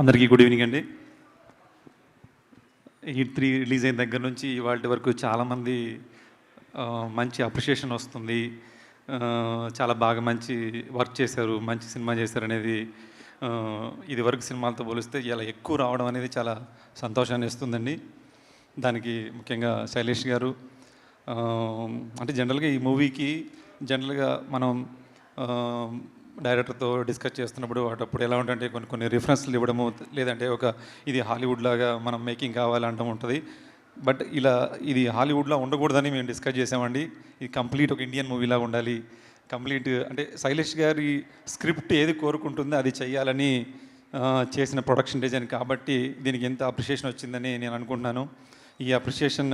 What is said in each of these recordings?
అందరికీ good evening అండి. Hit 3 release అయిన దగ్గర నుంచి ఇవాల్టి వరకు చాలామంది మంచి అప్రిషియేషన్ వస్తుంది. చాలా బాగా మంచి వర్క్ చేశారు, మంచి సినిమా చేశారనేది ఇదివరకు సినిమాలతో పోలిస్తే ఇలా ఎక్కువ రావడం అనేది చాలా సంతోషాన్ని ఇస్తుందండి. దానికి ముఖ్యంగా శైలేష్ గారు అంటే జనరల్గా ఈ మూవీకి జనరల్గా మనం డైరెక్టర్తో డిస్కస్ చేస్తున్నప్పుడు అటప్పుడు ఎలా ఉంటుందంటే కొన్ని రిఫరెన్స్లు ఇవ్వడము, లేదంటే ఇది హాలీవుడ్ లాగా మనం మేకింగ్ కావాలంటూ ఉంటుంది. బట్ ఇది హాలీవుడ్లో ఉండకూడదని మేము డిస్కస్ చేసామండి. ఇది కంప్లీట్ ఒక ఇండియన్ మూవీలాగా ఉండాలి. కంప్లీట్ అంటే శైలేష్ గారి స్క్రిప్ట్ ఏది కోరుకుంటుందో అది చేయాలని చేసిన ప్రొడక్షన్ డిజైన్ కాబట్టి దీనికి ఎంత అప్రిషియేషన్ వచ్చిందని నేను అనుకుంటున్నాను. ఈ అప్రిషియేషన్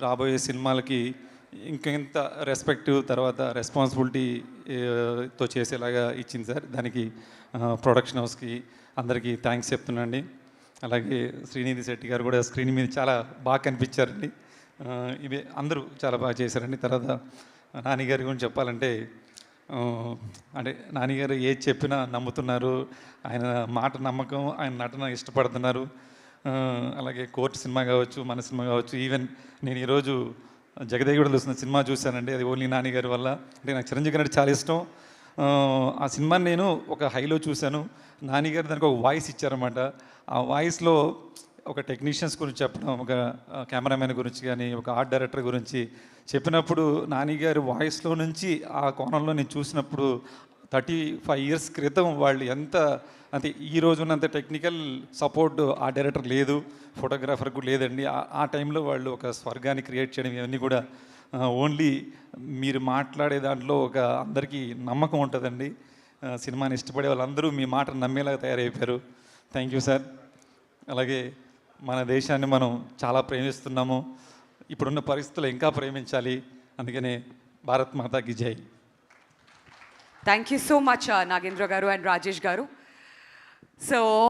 రాబోయే సినిమాలకి ఇంకెంత రెస్పెక్ట్ తర్వాత రెస్పాన్సిబిలిటీతో చేసేలాగా ఇచ్చింది సార్. దానికి ప్రొడక్షన్ హౌస్కి అందరికీ థ్యాంక్స్ చెప్తున్నాండి. అలాగే శ్రీనిధి శెట్టి గారు కూడా స్క్రీన్ మీద చాలా బాగా కనిపించారండి. ఇవి అందరూ చాలా బాగా చేశారండి. తర్వాత నానిగారి గురించి చెప్పాలంటే అంటే నానిగారు ఏది చెప్పినా నమ్ముతున్నారు, ఆయన మాట నమ్మకం, ఆయన నటన ఇష్టపడుతున్నారు. అలాగే కోర్టు సినిమా కావచ్చు, మన సినిమా కావచ్చు, ఈవెన్ నేను ఈరోజు జగదేగుడు వస్తున్న సినిమా చూశానండి. అది ఓన్లీ నానిగారి వల్ల. అంటే నాకు చిరంజీవి గారు చాలా ఇష్టం. ఆ సినిమాని నేను ఒక హైలో చూశాను. నానిగారు దానికి ఒక వాయిస్ ఇచ్చారన్నమాట. ఆ వాయిస్లో ఒక టెక్నీషియన్స్ గురించి చెప్పడం, ఒక కెమెరామెన్ గురించి కానీ, ఒక ఆర్ట్ డైరెక్టర్ గురించి చెప్పినప్పుడు నానిగారి వాయిస్లో నుంచి ఆ కోణంలో నేను చూసినప్పుడు 35 years క్రితం వాళ్ళు ఎంత అంటే ఈ రోజున్నంత టెక్నికల్ సపోర్ట్ ఆ డైరెక్టర్ లేదు, ఫోటోగ్రాఫర్ కూడా లేదండి. ఆ టైంలో వాళ్ళు ఒక స్వర్గాన్ని క్రియేట్ చేయడం ఇవన్నీ కూడా ఓన్లీ మీరు మాట్లాడే దాంట్లో ఒక అందరికీ నమ్మకం ఉంటుందండి. సినిమాని ఇష్టపడే వాళ్ళందరూ మీ మాట నమ్మేలాగా తయారైపోయారు. Thank you sir. అలాగే మన దేశాన్ని మనం చాలా ప్రేమిస్తున్నాము. ఇప్పుడున్న పరిస్థితుల్లో ఇంకా ప్రేమించాలి. అందుకనే భారత్ మాతాకి జై. Thank you so much, Nagendra Garu and Rajesh Garu. So